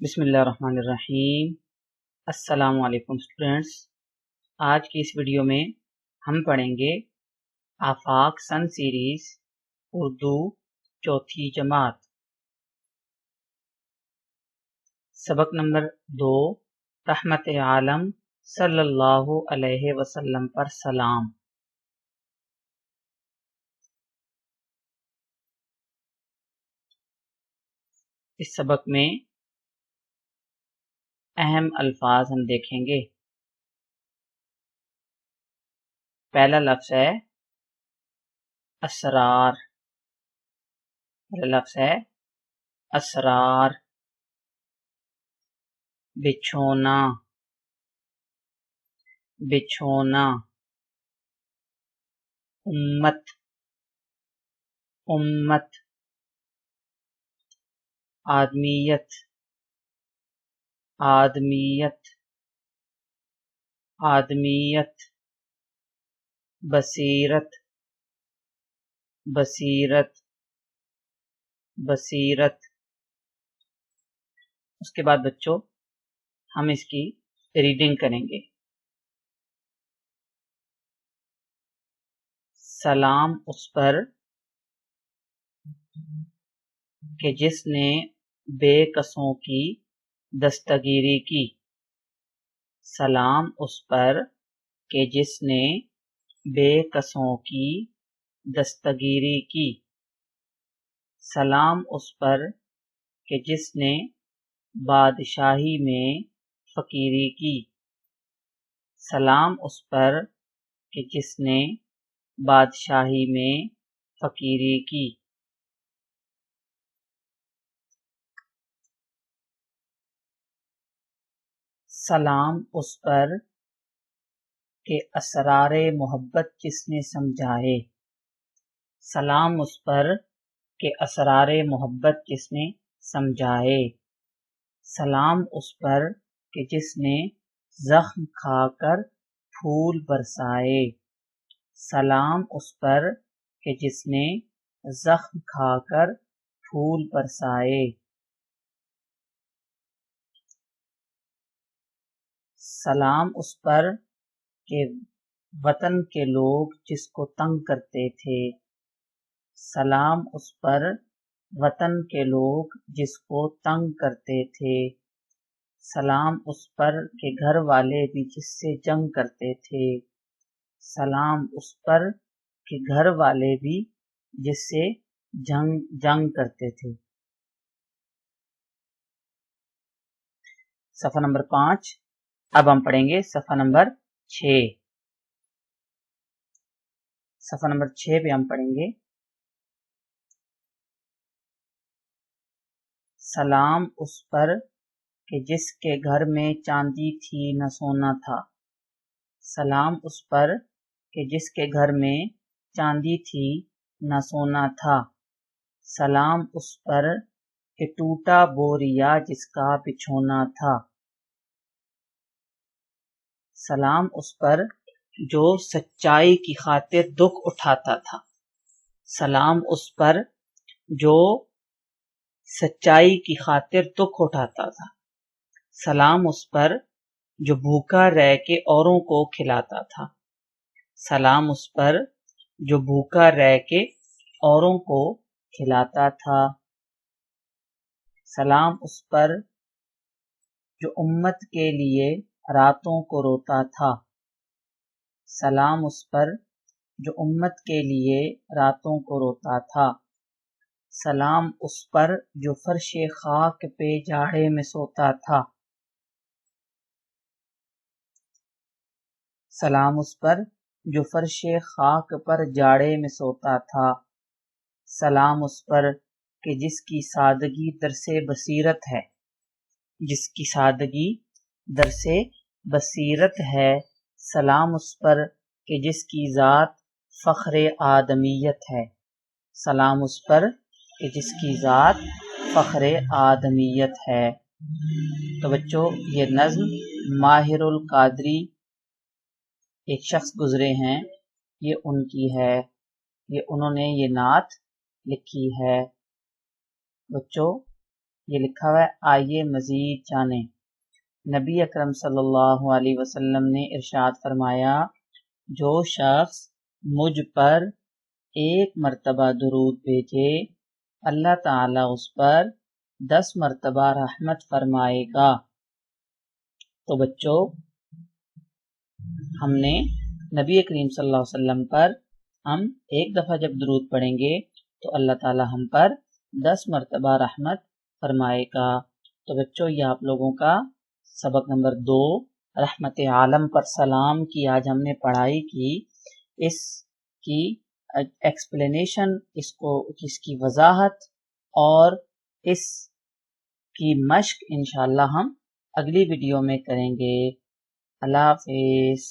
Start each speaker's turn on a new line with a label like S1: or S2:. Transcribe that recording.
S1: بسم اللہ الرحمن الرحیم۔ السلام علیکم اسٹوڈینٹس، آج کی اس ویڈیو میں ہم پڑھیں گے آفاق سن سیریز اردو چوتھی جماعت، سبق نمبر 2، رحمت عالم صلی اللہ علیہ وسلم پر سلام۔ اس سبق میں اہم الفاظ ہم دیکھیں گے۔ پہلا لفظ ہے اسرار، اسرار، بچھونا، بچھونا، امت، امت، آدمیت، آدمیت، آدمیت، بصیرت، بصیرت، بصیرت۔ اس کے بعد بچوں ہم اس کی ریڈنگ کریں گے۔ سلام اس پر کہ جس نے بے کسوں کی دستگیری کی، سلام اس پر کہ جس نے بے کسوں کی دستگیری کی، سلام اس پر کہ جس نے بادشاہی میں فقیری کی، سلام اس پر کہ جس نے بادشاہی میں فقیری کی۔ سلام اس پر کہ اسرار محبت جس نے سمجھائے، سلام اس پر کہ اسرار محبت جس نے سمجھائے، سلام اس پر کہ جس نے زخم کھا کر پھول برسائے، سلام اس پر کہ جس نے زخم کھا کر پھول برسائے، سلام اس پر کہ وطن کے لوگ جس کو تنگ کرتے تھے، سلام اس پر وطن کے لوگ جس کو تنگ کرتے تھے، سلام اس پر کہ گھر والے بھی جس سے جنگ کرتے تھے، سلام اس پر کہ گھر والے بھی جس سے جنگ کرتے تھے۔ صفحہ نمبر 5، اب ہم پڑھیں گے صفحہ نمبر 6۔ صفحہ نمبر 6 پہ ہم پڑھیں گے سلام اس پر کہ جس کے گھر میں چاندی تھی نہ سونا تھا، سلام اس پر کہ جس کے گھر میں چاندی تھی نہ سونا تھا، سلام اس پر کہ ٹوٹا بوریا جس کا بچھونا تھا، سلام اس پر جو سچائی کی خاطر دکھ اٹھاتا تھا، سلام اس پر جو سچائی کی خاطر دکھ اٹھاتا تھا، سلام اس پر جو بھوکا رہ کے اوروں کو کھلاتا تھا، سلام اس پر جو بھوکا رہ کے اوروں کو کھلاتا تھا، سلام اس پر جو امت کے لیے راتوں کو روتا تھا، سلام اس پر جو امت کے لیے راتوں کو روتا تھا، سلام اس پر جو فرش خاک پہ جاڑے میں سوتا تھا، سلام اس پر جو فرش خاک پر جاڑے میں سوتا تھا، سلام اس پر کہ جس کی سادگی درس بصیرت ہے، جس کی سادگی درس بصیرت ہے، سلام اس پر کہ جس کی ذات فخر آدمیت ہے، سلام اس پر کہ جس کی ذات فخر آدمیت ہے۔ تو بچوں یہ نظم ماہر القادری ایک شخص گزرے ہیں، یہ ان کی ہے، انہوں نے یہ نعت لکھی ہے۔ بچوں یہ لکھا ہوا ہے، آئیے مزید جانیں۔ نبی اکرم صلی اللہ علیہ وسلم نے ارشاد فرمایا، جو شخص مجھ پر ایک مرتبہ درود بھیجے اللہ تعالیٰ اس پر 10 مرتبہ رحمت فرمائے گا۔ تو بچوں، ہم نے نبی کریم صلی اللہ علیہ وسلم پر ہم ایک دفعہ جب درود پڑھیں گے تو اللہ تعالیٰ ہم پر 10 مرتبہ رحمت فرمائے گا۔ تو بچوں، یہ آپ لوگوں کا سبق نمبر 2 رحمت عالم پر سلام کی آج ہم نے پڑھائی کی۔ اس کی ایکسپلینیشن، اس کی وضاحت اور اس کی مشق انشاءاللہ ہم اگلی ویڈیو میں کریں گے۔ اللہ حافظ۔